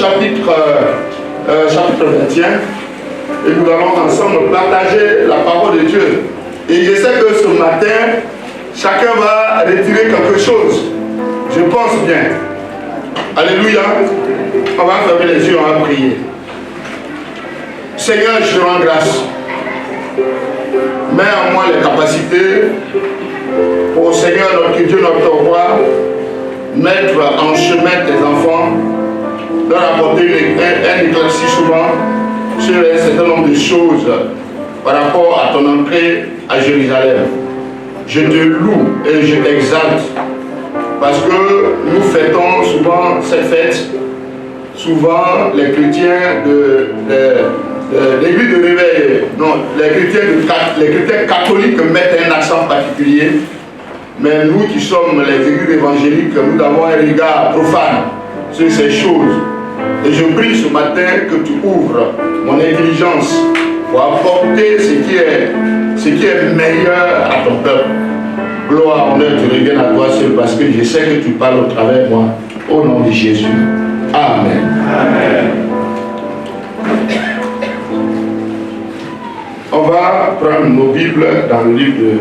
chapitre 21 et nous allons ensemble partager la parole de Dieu. Et je sais que ce matin, chacun va retirer quelque chose. Je pense bien. Alléluia. On va fermer les yeux, on va prier. Seigneur, je te rends grâce. Mets en moi les capacités pour, Seigneur, notre Dieu, notre roi, mettre en chemin tes enfants, leur apporter un éclaircissement sur un certain nombre de choses par rapport à ton entrée à Jérusalem. Je te loue et je t'exalte parce que nous fêtons souvent cette fête. Souvent, les chrétiens de l'église de réveil, non, les chrétiens catholiques mettent un accent particulier. Mais nous qui sommes les églises évangéliques, nous avons un regard profane sur ces choses. Et je prie ce matin que tu ouvres mon intelligence pour apporter ce qui est meilleur à ton peuple. Gloire, honneur, tu reviens à toi seul parce que je sais que tu parles au travers de moi. Au nom de Jésus. Amen. Amen. On va prendre nos Bibles dans le livre de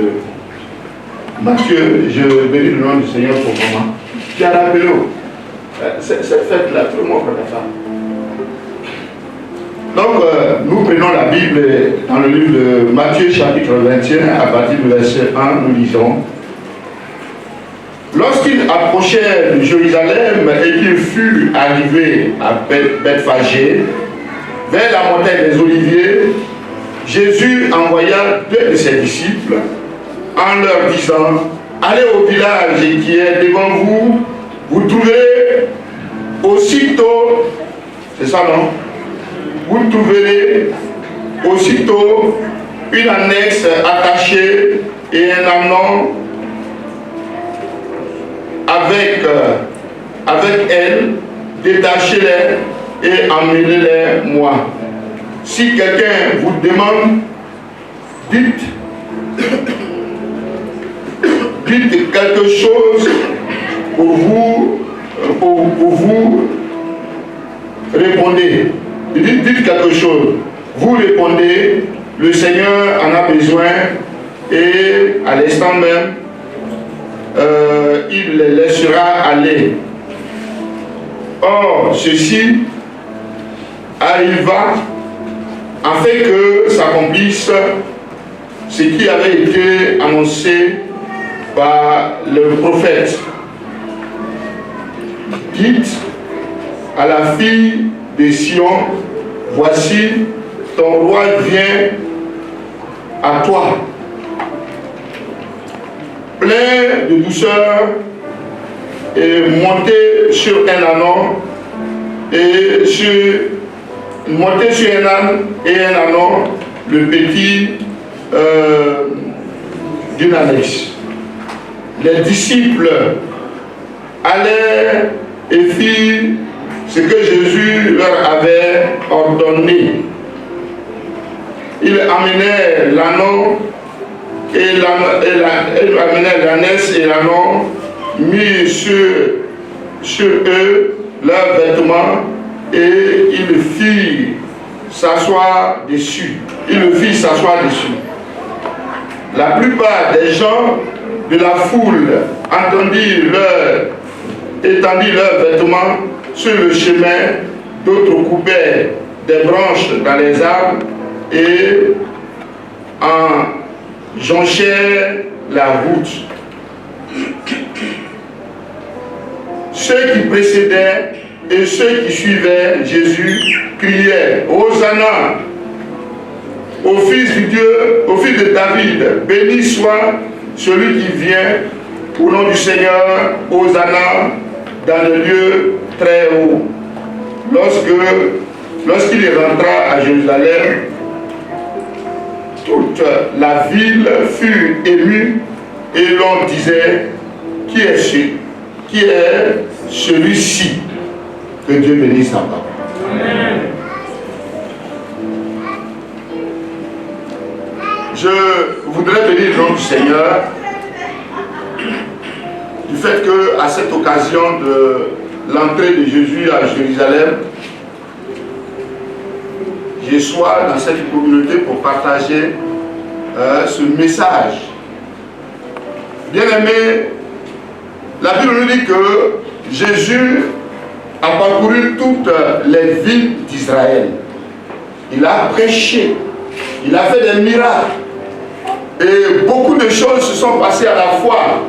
Matthieu. Je bénis le nom du Seigneur pour le moment. Qui a rappelé cette fête-là, tout le monde connaît ça. Donc, nous prenons la Bible dans le livre de Matthieu, chapitre 21, à partir du verset 1, nous lisons. Lorsqu'il approchait de Jérusalem et qu'il fut arrivé à Bethphagée, vers la montagne des Oliviers, Jésus envoya 2 de ses disciples en leur disant: allez au village qui est devant vous, vous trouverez aussitôt, c'est ça non? Vous trouverez aussitôt une annexe attachée et un ânon avec elle, détachez-les et emmenez-les moi. Si quelqu'un vous demande, dites quelque chose pour vous répondez. Dites quelque chose. Vous répondez, le Seigneur en a besoin et à l'instant même, il les laissera aller. Or, ceci arriva afin que s'accomplisse ce qui avait été annoncé par le prophète. Dites à la fille de Sion, voici ton roi vient à toi, plein de douceur, et monté sur un ânon, monté sur un âne et un ânon, le petit d'une annexe. Les disciples allèrent et firent ce que Jésus leur avait ordonné. Ils amenèrent l'ânon ils amenèrent l'ânesse et l'ânon, mis sur eux leurs vêtements, et ils le firent s'asseoir dessus. La plupart des gens de la foule étendit leurs vêtements sur le chemin, d'autres coupaient des branches dans les arbres et en jonchèrent la route. Ceux qui précédaient et ceux qui suivaient Jésus criaient: Hosanna au Fils de Dieu, au Fils de David, béni soit celui qui vient au nom du Seigneur, Hosanna dans le lieu très haut. Lorsqu'il rentra à Jérusalem, toute la ville fut émue et l'on disait: qui est celui-ci? Que Dieu bénisse sa parole. Amen. Je voudrais bénir le nom du Seigneur du fait qu'à cette occasion de l'entrée de Jésus à Jérusalem, je sois dans cette communauté pour partager ce message. Bien-aimés, la Bible nous dit que Jésus a parcouru toutes les villes d'Israël. Il a prêché, il a fait des miracles. Et beaucoup de choses se sont passées à la fois.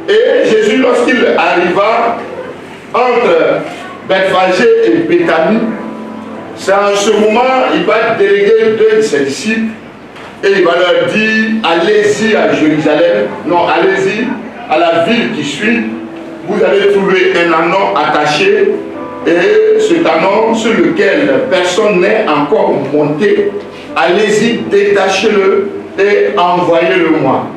Et Jésus, lorsqu'il arriva entre Bethphagée et Béthanie, c'est en ce moment, il va déléguer 2 de ses disciples et il va leur dire, allez-y à Jérusalem, non, allez-y à la ville qui suit, vous allez trouver un anon attaché et cet anon sur lequel personne n'est encore monté, allez-y, détachez-le et envoyez-le moi.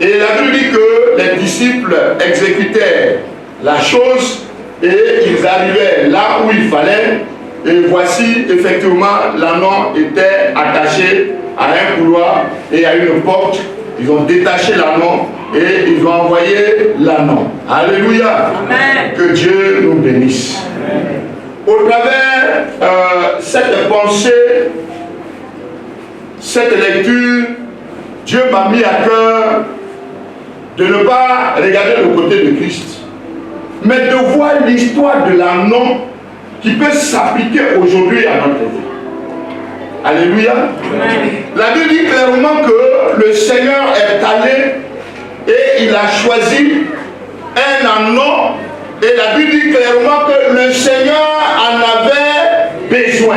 Et la Bible dit que les disciples exécutaient la chose et ils arrivaient là où il fallait. Et voici, effectivement, l'anon était attaché à un couloir et à une porte. Ils ont détaché l'anon et ils ont envoyé l'anon. Alléluia. Amen. Que Dieu nous bénisse. Amen. Au travers cette pensée, cette lecture, Dieu m'a mis à cœur de ne pas regarder le côté de Christ, mais de voir l'histoire de l'anon qui peut s'appliquer aujourd'hui à notre vie. Alléluia. Amen. La Bible dit clairement que le Seigneur est allé et il a choisi un anon, et la Bible dit clairement que le Seigneur en avait besoin.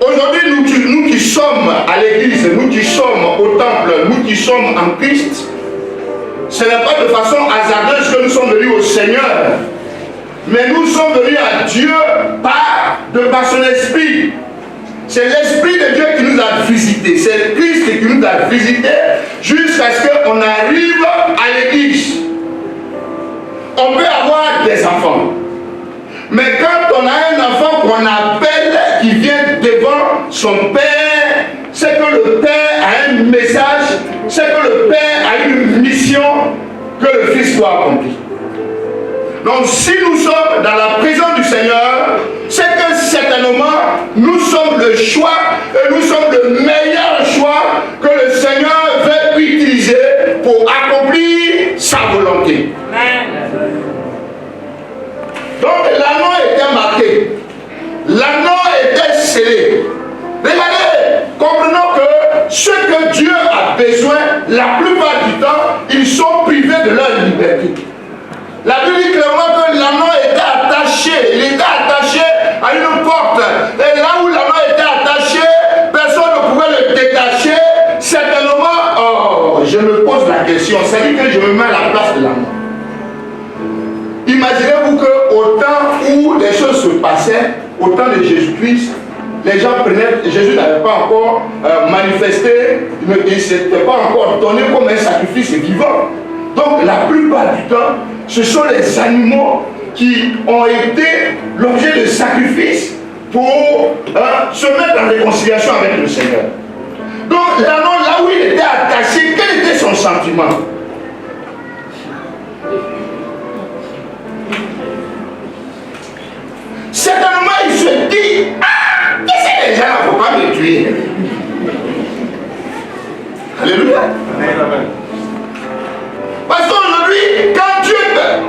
Aujourd'hui, nous qui sommes à l'église, nous qui sommes au temple, nous qui sommes en Christ, ce n'est pas de façon hasardeuse que nous sommes venus au Seigneur, mais nous sommes venus à Dieu par son esprit. C'est l'esprit de Dieu qui nous a visités, c'est Christ qui nous a visités jusqu'à ce qu'on arrive à l'église. On peut avoir des enfants, mais quand on a un enfant qu'on appelle, qui vient devant son père, c'est que le père a un message, c'est que le père a une mission que le fils doit accomplir. Donc si nous sommes dans la présence du Seigneur, c'est que certainement nous sommes le choix et nous sommes le meilleur choix que le Seigneur veut utiliser pour accomplir sa volonté. Amen. Donc l'anneau était marqué, l'anneau était scellé. Regardez, comprenons que ce que Dieu a besoin, la plupart du temps, ils sont privés de leur liberté. La Bible dit clairement que l'anneau était attaché, il était attaché à une porte. Et là où l'anneau était attaché, personne ne pouvait le détacher. Certainement, je me pose la question, c'est-à-dire que je me mets à la place de l'anneau. Imaginez-vous qu'au temps où les choses se passaient, au temps de Jésus-Christ, les gens prenaient, Jésus n'avait pas encore manifesté, il ne s'était pas encore donné comme un sacrifice vivant. Donc la plupart du temps, ce sont les animaux qui ont été l'objet de sacrifices pour se mettre en réconciliation avec le Seigneur. Donc l'anneau, là où il était attaché, quel était son sentiment? Certainement, il se dit, ah, qu'est-ce que les gens ne vont pas me tuer? Alléluia. Amen. Parce qu'aujourd'hui, quand Dieu,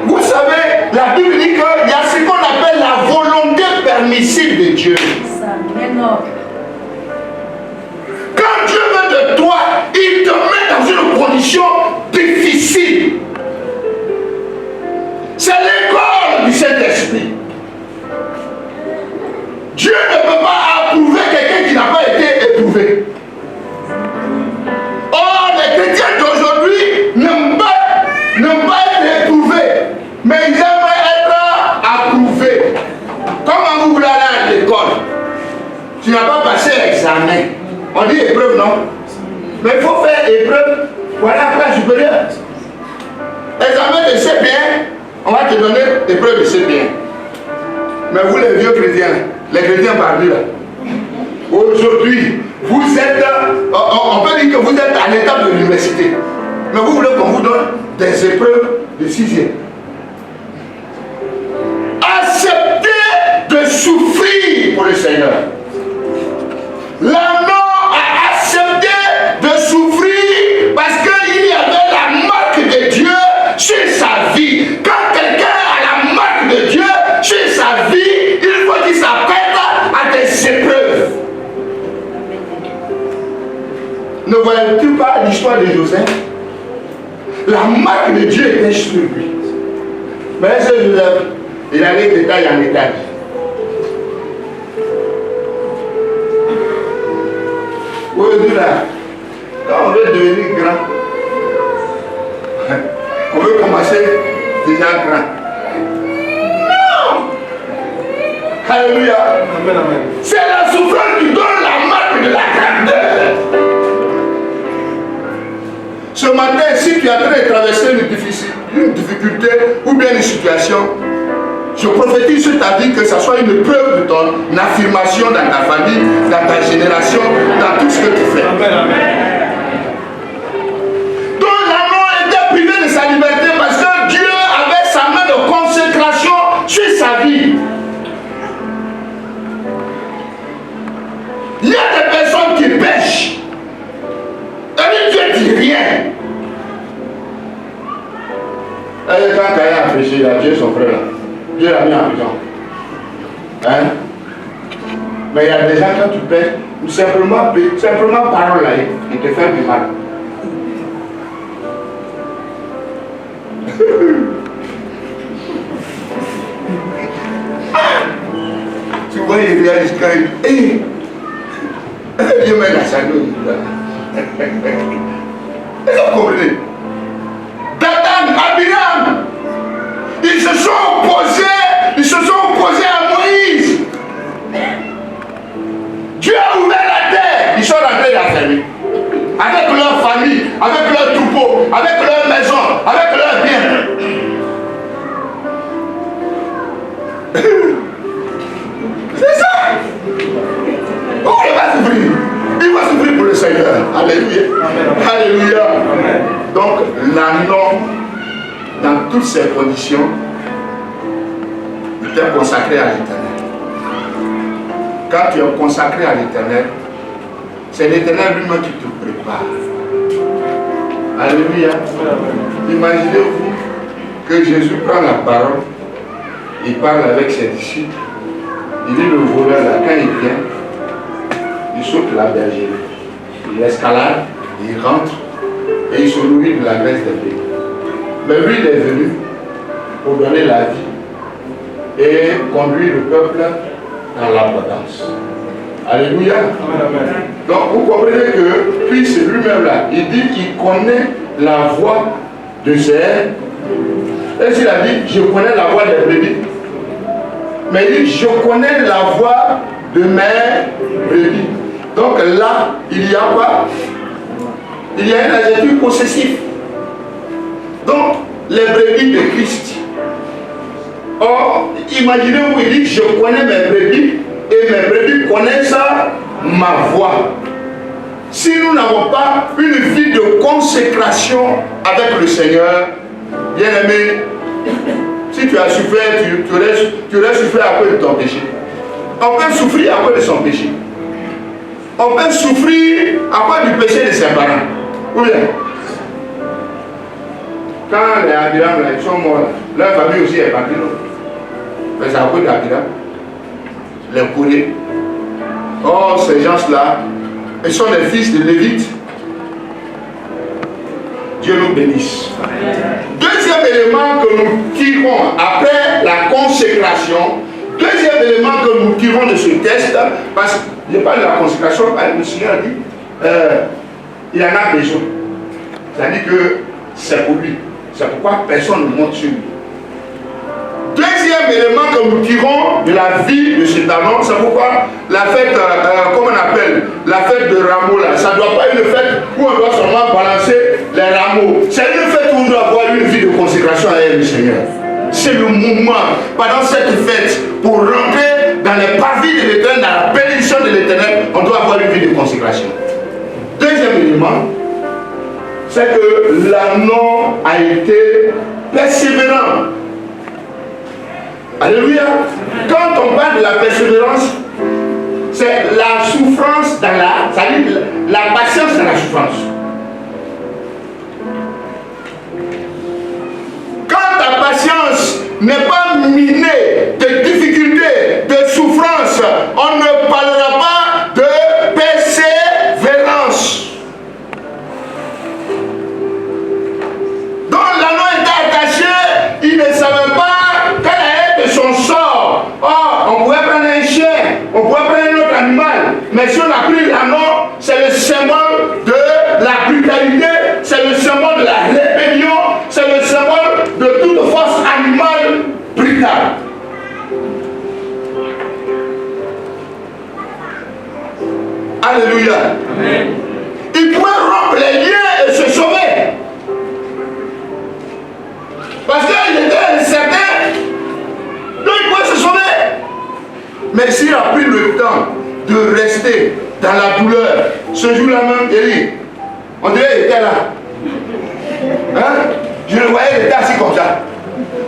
vous savez, la Bible dit qu'il y a ce qu'on appelle la volonté permissive de Dieu. Quand Dieu veut de toi, il te met dans une condition difficile. C'est l'école du Saint-Esprit. Dieu ne peut pas approuver quelqu'un qui n'a pas été éprouvé. Or, les chrétiens d'aujourd'hui n'aiment pas être éprouvés, mais ils aiment être approuvés. Comment vous voulez aller à l'école? Tu n'as pas passé l'examen. On dit épreuve, non? Mais il faut faire épreuve. Voilà la classe supérieure. Examen de C bien, on va te donner épreuve de C bien. Mais vous les vieux chrétiens, les chrétiens parmi là, aujourd'hui, vous êtes, on peut dire que vous êtes à l'étape de l'université. Mais vous voulez qu'on vous donne des épreuves de 6e. Acceptez de souffrir pour le Seigneur. vois-tu pas l'histoire de Joseph? La marque de Dieu était sur lui. Mais ce Joseph, il allait d'étage en étage. Aujourd'hui là, quand on veut devenir grand, on veut commencer déjà grand. Non! Alléluia! Amen, amen. C'est la souffrance qui donne la marque de la grandeur. Ce matin, si tu es en train de traverser une difficulté ou bien une situation, je prophétise sur ta vie que ce soit une preuve de ton affirmation dans ta famille, dans ta génération, dans tout ce que tu fais. Amen, amen. Donc l'agneau était privé de sa liberté parce que Dieu avait sa main de consécration sur sa vie. Il y a des personnes qui pêchent. Et Dieu ne dit rien. Et quand Caïn a péché, il a tué son frère là. Dieu l'a mis en prison. Hein? Mais il y a des gens, quand tu pèches, simplement parole là, ils te font du mal. Tu vois, il réalise quand il... Dieu met la chaîne. Est-ce que vous comprenez? Dathan, Abiram, ils se sont opposés à Moïse. Dieu a ouvert la terre. Ils sont rentrés dans la ferme. Avec leur famille, avec leurs troupeaux, avec leur maison, avec leurs biens. C'est ça. Pourquoi il va souffrir? Il va souffrir pour le Seigneur. Alléluia. Amen. Alléluia. Amen. Donc, l'agneau, dans toutes ces conditions, était consacré à l'Éternel. Quand tu es consacré à l'Éternel, c'est l'Éternel lui-même qui te prépare. Alléluia. Imaginez-vous que Jésus prend la parole, il parle avec ses disciples, il dit le voleur là, quand il vient, il saute la bergerie, il escalade, il rentre et il se nourrit de la graisse des brebis. Mais lui, il est venu pour donner la vie et conduire le peuple dans l'abondance. Alléluia. Amen. Donc vous comprenez que puis c'est lui-même là, il dit qu'il connaît la voix de ses. Et s'il a dit je connais la voix des brebis, mais il dit je connais la voix de mes brebis. Donc là, il y a quoi? Il y a un adjectif possessif. Donc, les brebis de Christ. Or, imaginez-vous, il dit, je connais mes brebis et mes brebis connaissent ma voix. Si nous n'avons pas une vie de consécration avec le Seigneur, bien aimé, si tu as souffert, tu aurais souffert à cause de ton péché. On peut souffrir à cause de son péché. On peut souffrir à cause du péché de ses parents. Ou bien, quand les Abiram ils sont morts, leur famille aussi est partie. Mais c'est à cause d'Abiram. Les Corées. Oh, ces gens-là, ils sont les fils de Lévite. Dieu nous bénisse. Deuxième élément que nous tirons après la consécration, deuxième élément que nous tirons de ce test, parce que je parle de la consécration, le Seigneur dit, il en a besoin. C'est-à-dire que c'est pour lui. C'est pourquoi personne ne monte sur lui. Deuxième élément que nous tirons de la vie de cet homme, c'est pourquoi la fête, comment on appelle, la fête de rameaux, là, ça ne doit pas être une fête où on doit seulement balancer les rameaux. C'est une fête où on doit avoir une vie de consécration à elle, le Seigneur. C'est le moment, pendant cette fête, pour rentrer dans les parvis de l'Éternel, dans la bénédiction de l'Éternel, on doit avoir une vie de consécration. Deuxième élément, c'est que l'agneau a été persévérant. Alléluia. Quand on parle de la persévérance, c'est la souffrance dans la... Ça dit la patience dans la souffrance. Quand ta patience n'est pas minée de difficultés, de souffrance, on ne parlera pas de persévérance. Mais si on a pris l'anneau, c'est le symbole de la brutalité, c'est le symbole de la rébellion, c'est le symbole de toute force animale brutale. Alléluia. Amen. Il pouvait rompre les liens et se sauver. Parce qu'il était incertain. Donc il pouvait se sauver. Mais s'il a pris le temps de rester dans la douleur, ce jour-là même, Élie, on dirait qu'il était là. Hein? Je le voyais, il était assis comme ça.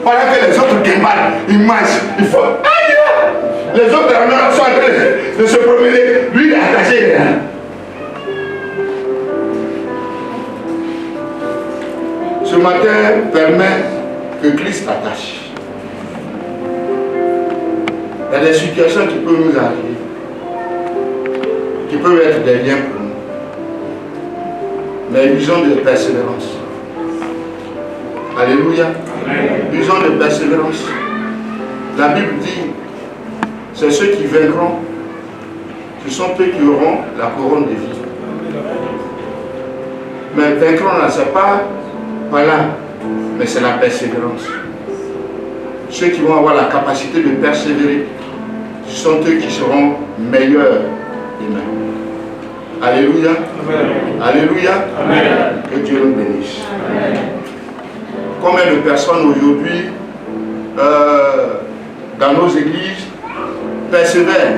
Pendant que les autres démarrent, ils mangent, ils font. Aïe! Les autres sont en train de se promener. Lui, il est attaché. Ce matin permet que Christ t'attache. Il y a des situations qui peuvent nous arriver, qui peuvent être des liens pour nous. Mais une vision de persévérance. Alléluia. Une vision de persévérance. La Bible dit, c'est ceux qui vaincront, ce sont eux qui auront la couronne de vie. Mais vaincront là, c'est pas voilà, mais c'est la persévérance. Ceux qui vont avoir la capacité de persévérer, ce sont eux qui seront meilleurs humains. Alléluia. Amen. Alléluia. Amen. Que Dieu nous bénisse. Amen. Combien de personnes aujourd'hui dans nos églises persévèrent?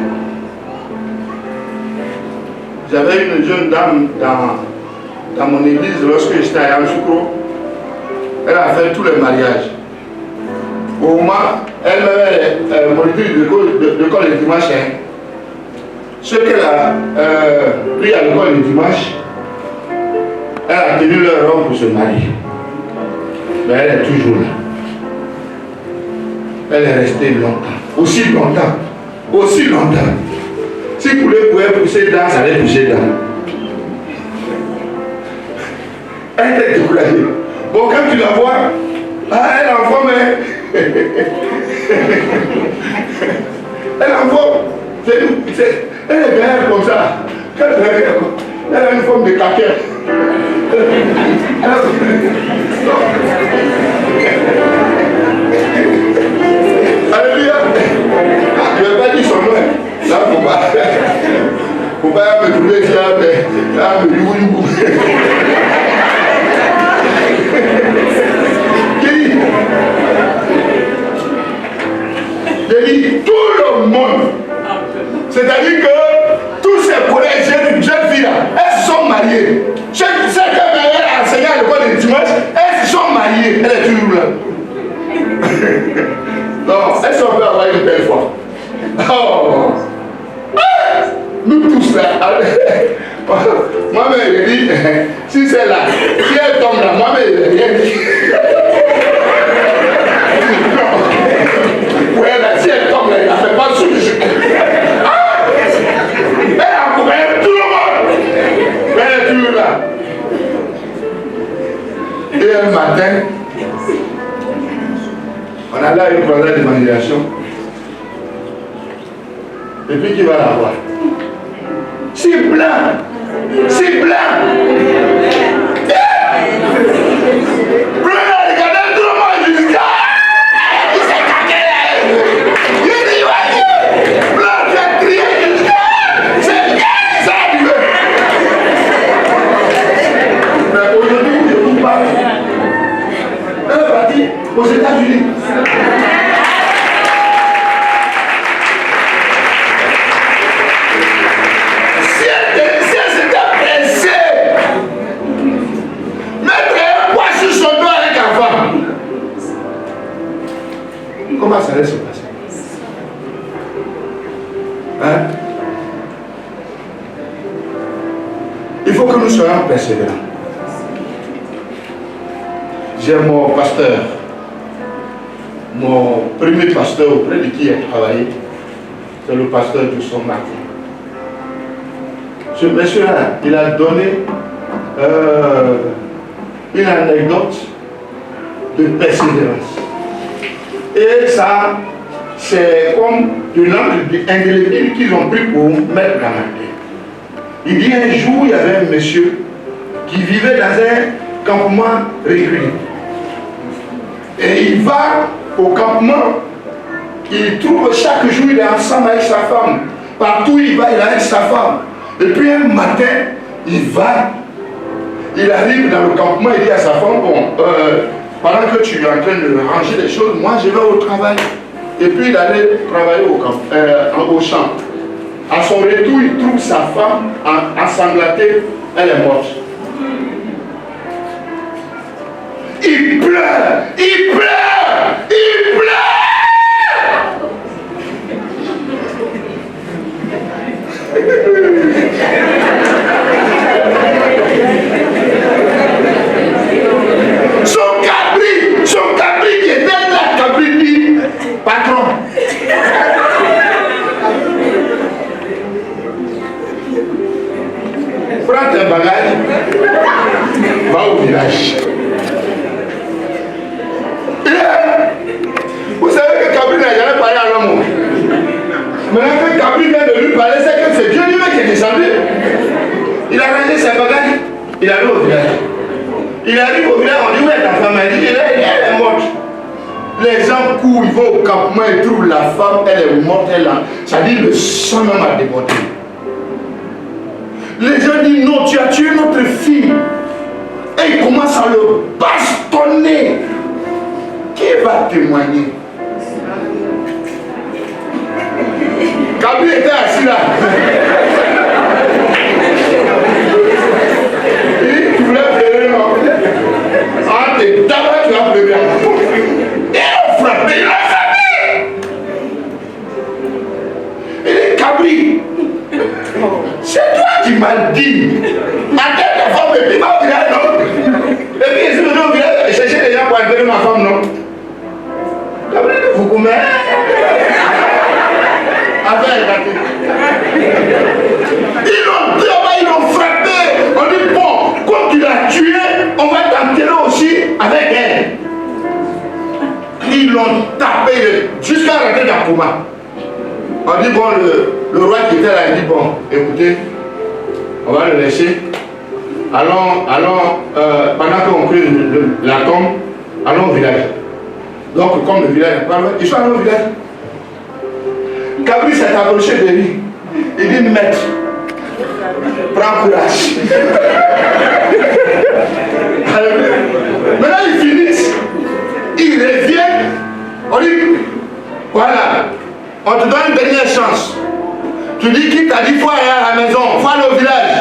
J'avais une jeune dame dans mon église lorsque j'étais à Yamoussoukro. Elle a fait tous les mariages. Au moment, elle est monitrice de l'école le dimanche. Ceux qu'elle a pris à l'école le dimanche, elle a tenu leur robe pour se marier. Mais elle est toujours là. Elle est restée longtemps. Aussi longtemps. Aussi longtemps. Si vous pouvez pousser dedans, ça allait pousser dedans. Elle était découragée. Bon, quand tu la vois, elle envoie, mais. Elle envoie. Elle est derrière comme ça. Elle a une forme de caquette. Alléluia. Je ne vais pas dire son nom. Là, faut pas me trouver ici, mais you. J'ai dit tout le monde. C'est-à-dire que tous ces collègues jeunes filles là, elles se sont mariées. Celles qui a enseigné à l'école de dimanche, elles se sont mariées. Elle est toujours là. Non, elles sont venues avoir une belle fois. Oh. Nous tous là. Moi-même, je dis, si c'est là, si elle tombe là, moi-même, je n'ai rien dit. Oui, là, si elle tombe là, il ne fait pas souche. Elle a couvert tout le monde. Elle est toujours là. Et un matin, on allait à une croisade d'évangélisation. Et puis qui va la voir? Si blanc! Si blanc! Blanc, regardez tout le monde jusqu'à. Il s'est caqué là! Il dit, voyez! Blanc, tu as crié jusqu'à. C'est bien ça, tu veux! Mais aujourd'hui, je ne trouve pas. Elle est partie aux États-Unis. Comment ça allait se passer? Hein? Il faut que nous soyons persévérants. J'ai mon pasteur, mon premier pasteur auprès de qui j'ai travaillé, c'est le pasteur du Son Martin. Ce monsieur-là, il a donné une anecdote de persévérance. Et ça, c'est comme de l'encre indélébile qu'ils ont pris pour mettre dans ma tête. Il dit un jour, il y avait un monsieur qui vivait dans un campement régulier. Et il va au campement, il trouve chaque jour, il est ensemble avec sa femme. Partout où il va, il est avec sa femme. Et puis un matin, il arrive dans le campement, il dit à sa femme, bon, pendant que tu es en train de ranger les choses, moi je vais au travail. Et puis il allait travailler au champ. À son retour, il trouve sa femme ensanglatée, elle est morte. Il pleure, il pleure, il pleure. Son cabri qui était là, cabri dit, patron. Prends tes bagages, va au village. Vous savez que Cabri n'a jamais parlé à l'homme. Maintenant que Cabri vient de lui parler, c'est que c'est Dieu lui-même qui est descendu. Il a rangé ses bagages, il arrive au village. Il arrive au village, on dit où est ta femme? Elle dit, elle est morte. Les gens courent, ils vont au campement, ils trouvent la femme, elle est morte, ça dit le sang même a débordé. Les gens disent non, tu as tué notre fille. Et ils commencent à le bastonner. Qui va témoigner? Kabri était assis là. Et tu voulais pleurer, non? Ah, d'abord tu vas pleurer. Il a frappé, il a frappé. Il dit, Kabri, c'est toi qui m'as dit. Ma tête de femme, et puis ma village, non? Et puis je suis venu au village chercher les gens pour enterrer ma femme, non? Kabri, vous commez? Ils l'ont frappé. On dit bon, comme tu l'as tué, on va t'enterrer aussi avec elle. Ils l'ont tapé jusqu'à rentrer dans le coma. On dit bon, le roi qui était là, il dit bon, écoutez, on va le laisser. Allons, pendant qu'on crée la tombe, allons au village. Donc comme le village n'est pas loin, ils sont allés au village. Kabri s'est approché de lui. Il dit, maître, prends courage. Maintenant ils finissent. Ils reviennent. On dit, voilà, on te donne une dernière chance. Tu dis qui t'a dit, il faut aller à la maison, il faut aller au village.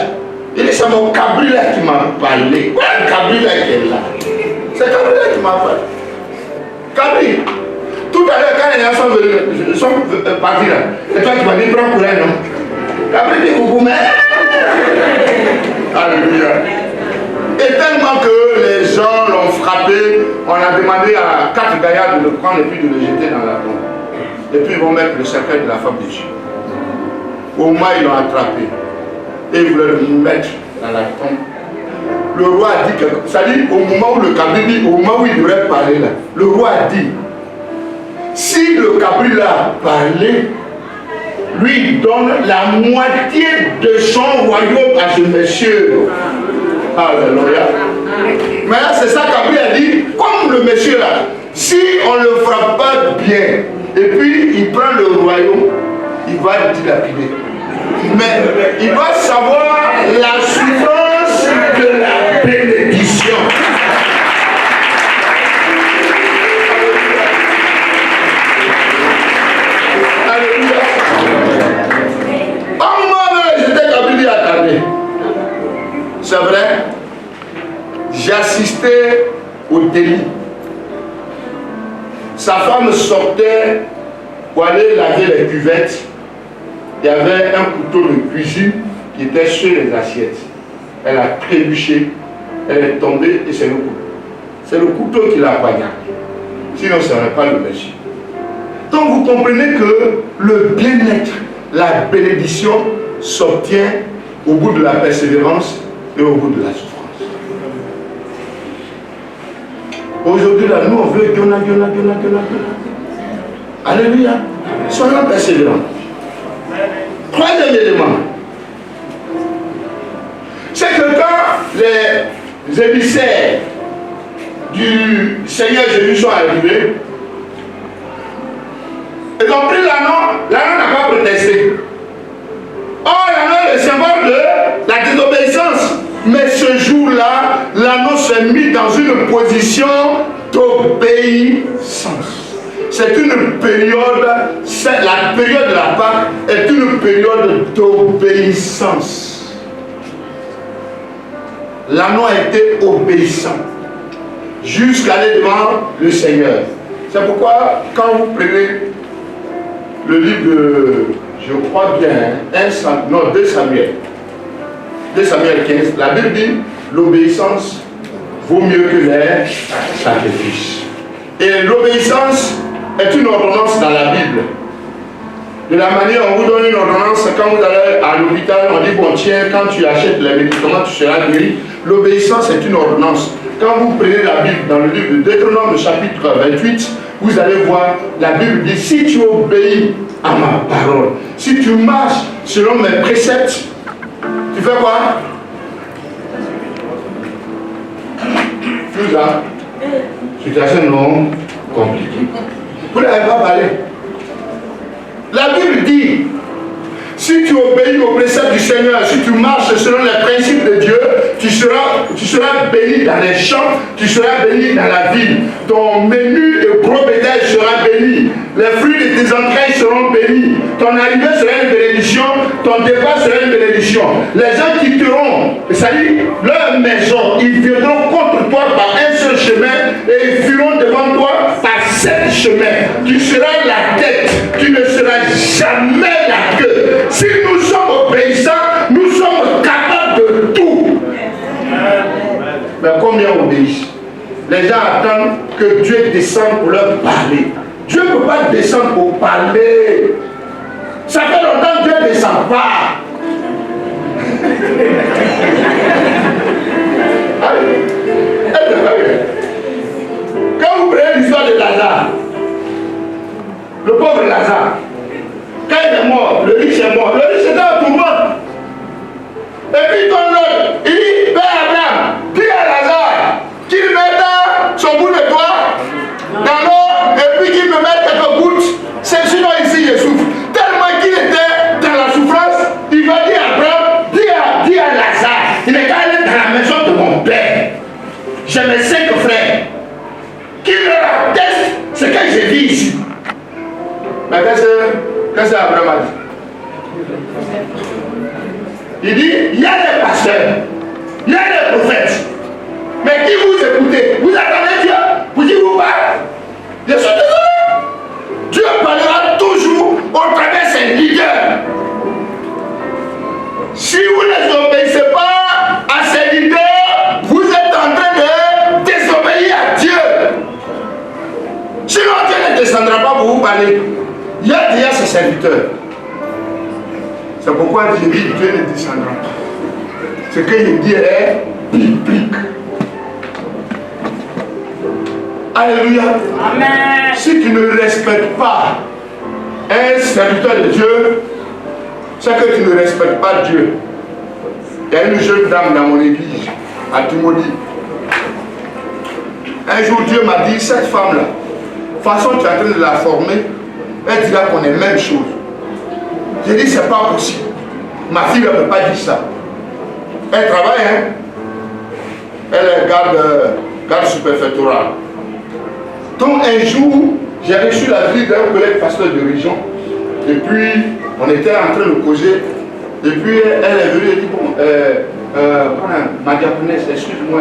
Il dit, c'est mon Kabri là qui m'a parlé. Quoi, le Kabri là qui est là? C'est Kabri là qui m'a parlé. Kabri. Tout à l'heure, quand les gens sont partis là, c'est toi qui m'as dit prends courage, non? Après, dit coucou, mais. Alléluia. Et tellement que les gens l'ont frappé, on a demandé à 4 gaillards de le prendre et puis de le jeter dans la tombe. Et puis ils vont mettre le cercueil de la femme de Dieu. Au moins, ils l'ont attrapé. Et ils voulaient le mettre dans la tombe. Le roi a dit quelque chose. Ça dit, au moment où le Kabri dit, au moment où il devrait parler là, le roi a dit. Si le Kabri l'a parlé, lui donne la moitié de son royaume à ce monsieur. Alléluia. Maintenant, c'est ça Kabri a dit, comme le monsieur là, si on ne le frappe pas bien, et puis il prend le royaume, il va dilapider. Mais il doit savoir la souffrance de la bénédiction. C'est vrai, j'ai assisté au délit. Sa femme sortait pour aller laver les cuvettes. Il y avait un couteau de cuisine qui était sur les assiettes. Elle a trébuché, elle est tombée et c'est le couteau. C'est le couteau qui l'a poignardé. Sinon, ce n'est pas le monsieur. Donc vous comprenez que le bien-être, la bénédiction s'obtient au bout de la persévérance et au bout de la souffrance. Aujourd'hui, là, nous, on veut Diona. Alléluia. Soyons persévérants. Troisième élément. émissaires du Seigneur Jésus sont arrivés. Ils ont pris l'anneau n'a pas protesté. Or, l'anneau est le symbole de la désobéissance. Mais ce jour-là, l'anneau s'est mis dans une position d'obéissance. C'est une période, la période de la Pâque est une période d'obéissance. L'anneau a été obéissant jusqu'à aller devant le Seigneur. C'est pourquoi, quand vous prenez le livre de, je crois bien, 2 Samuel 15, la Bible dit l'obéissance vaut mieux que les sacrifices. Et l'obéissance est une ordonnance dans la Bible. De la manière on vous donne une ordonnance, quand vous allez à l'hôpital, on dit bon tiens, quand tu achètes les médicaments, tu seras guéri. L'obéissance est une ordonnance. Quand vous prenez la Bible dans le livre de Deutéronome, chapitre 28, vous allez voir, la Bible dit si tu obéis à ma parole, si tu marches selon mes préceptes, tu fais quoi? Tout ça, situation non compliquée. Vous n'avez pas parlé. La Bible dit, si tu obéis aux préceptes du Seigneur, si tu marches selon les principes de Dieu, tu seras béni dans les champs, tu seras béni dans la ville. Ton menu et gros bétail sera béni. Les fruits de tes entrailles seront bénis. Ton arrivée sera une bénédiction, ton départ sera une bénédiction. Les gens quitteront, c'est-à-dire leur maison, ils viendront contre toi par un seul chemin et ils fuiront devant toi par 7 chemins. Tu seras la tête, tu ne seras jamais la queue. Si nous sommes obéissants, nous sommes capables de tout. Mais combien obéissent? Les gens attendent que Dieu descende pour leur parler. Dieu ne peut pas descendre pour parler. Ça fait longtemps que Dieu ne descend pas. Quand vous prenez l'histoire de Lazare, le pauvre Lazare, quand il est mort, le riche est mort. Le riche était en tourmente. Et puis il donne l'autre. Il dit, Père Abraham, dis à Lazare qu'il mette son bout de doigt dans l'eau et puis qu'il me mette quelques gouttes. C'est sinon ici je souffre. Tellement qu'il était dans la souffrance, il va dire à Abraham, dis à Lazare, il est allé dans la maison de mon père. J'ai mes 5 frères. Qu'il leur atteste ce que j'ai vu ici. Mais qu'est-ce que Abraham a dit? Il dit, il y a des pasteurs, il y a des prophètes. Mais qui vous écoutez? Vous attendez Dieu? Vous dites vous parlez? Je suis désolé. Dieu parlera toujours au travers de ses leaders. Si vous ne obéissez pas à ses leaders, vous êtes en train de désobéir à Dieu. Sinon Dieu ne descendra pas pour vous parler. Il y a déjà ses serviteurs. C'est pourquoi je dis que Dieu ne descendra pas. Ce que je dis est biblique. Alléluia. Amen. Si tu ne respectes pas un serviteur de Dieu, c'est que tu ne respectes pas Dieu. Il y a une jeune dame dans mon église, à Timothy. Un jour, Dieu m'a dit, cette femme-là, de toute façon, tu es en train de la former, elle dira qu'on est même chose. J'ai dit, c'est pas possible. Ma fille ne peut pas dire ça. Elle travaille, hein. Elle est garde sous-préfectorale. Donc un jour, j'ai reçu la visite d'un collègue pasteur de région. Et puis, on était en train de causer. Et puis, elle est venue et dit, bon, ma diaconesse, excuse-moi,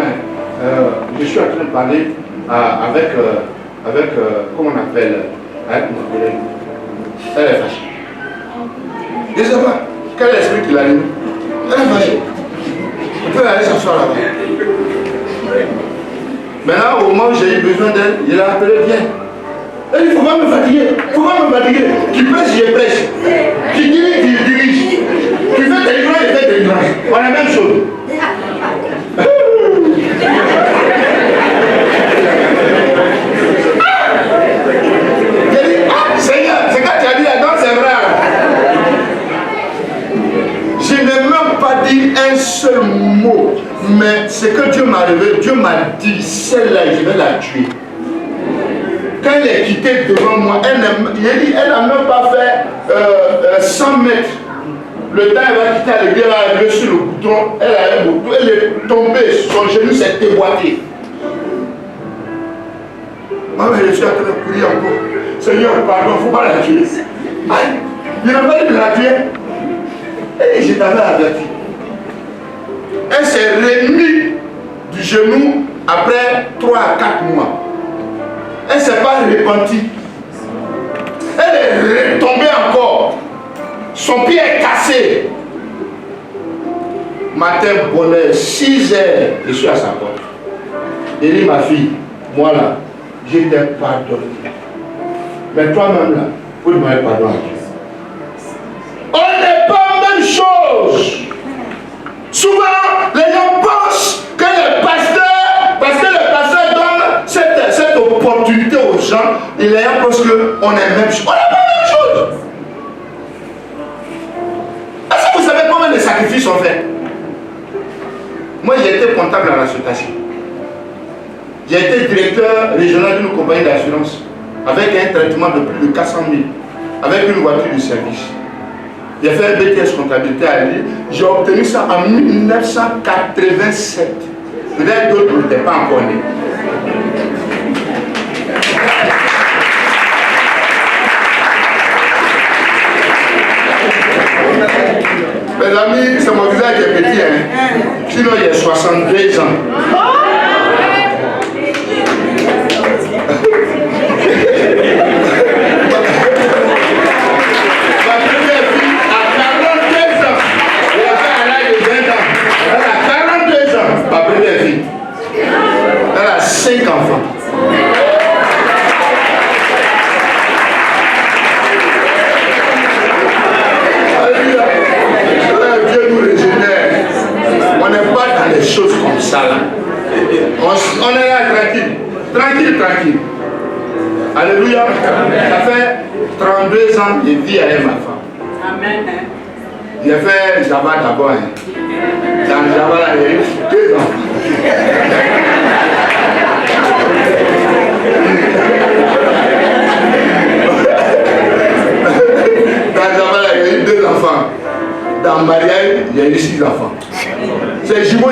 je suis en train de parler avec comment on appelle, avec mon collègue. Elle est fâchée. Je ne sais pas, quel esprit qui l'a mis. Elle est fâchée. On peut aller s'asseoir là-bas. Maintenant, au moment où j'ai eu besoin d'elle, il l'a appelé, viens. Elle dit, il ne faut pas me fatiguer, il ne faut pas me fatiguer. Tu prêches, je prêche. Tu diriges, tu diriges. Tu fais tes livrages, je fais tes livrages. On a la même chose. J'ai dit, ah Seigneur, c'est quand tu as dit là, non, c'est vrai. Je n'ai même pas dit un seul mot. Mais ce que Dieu m'a révélé, Dieu m'a dit, celle-là, je vais la tuer. Quand elle est quittée devant moi, elle n'a même pas fait 100 mètres. Le temps, elle va quitter l'église, elle a levé sur le bouton, elle est tombée, son genou s'est déboîté. Moi, je suis en train de prier encore. Seigneur, pardon, il ne faut pas la tuer. Il n'a pas dit de la tuer. Et je t'avais averti. Elle s'est remise du genou après 3 à 4 mois. Elle ne s'est pas repentie. Elle est retombée encore. Son pied est cassé. Matin, bonheur, 6 heures, je suis à sa porte. Il dit, ma fille, moi là, je t'ai pardonné. Mais toi-même là, il faut demander pardon à Dieu. On n'est pas la même chose. Souvent, les gens pensent que les pasteurs, parce que les pasteurs donnent cette opportunité aux gens, et les gens pensent qu'on est même chose. On n'est pas la même chose. Est-ce que vous savez combien de sacrifices sont faits? Moi, j'ai été comptable à la Sotaci. J'ai été directeur régional d'une compagnie d'assurance avec un traitement de plus de 400 000, avec une voiture de service. J'ai fait un BTS comptabilité à Lille. J'ai obtenu ça en 1987. Peut-être d'autres n'étaient pas encore nés. Mes amis, c'est mon visage qui est petit, hein. Sinon, il y a 62 ans. Ma première fille, elle a 5 enfants. Alléluia. Dieu nous régénère. On n'est pas dans les choses comme ça là. On est là tranquille. Alléluia. Ça fait 32 ans que je vis avec ma femme. Amen. J'ai fait Java d'abord. Dans le Java, il y a eu 2 ans. Dans le Java, il y a eu 2 enfants. Dans le mariage, il y a eu 6 enfants. C'est jumeau.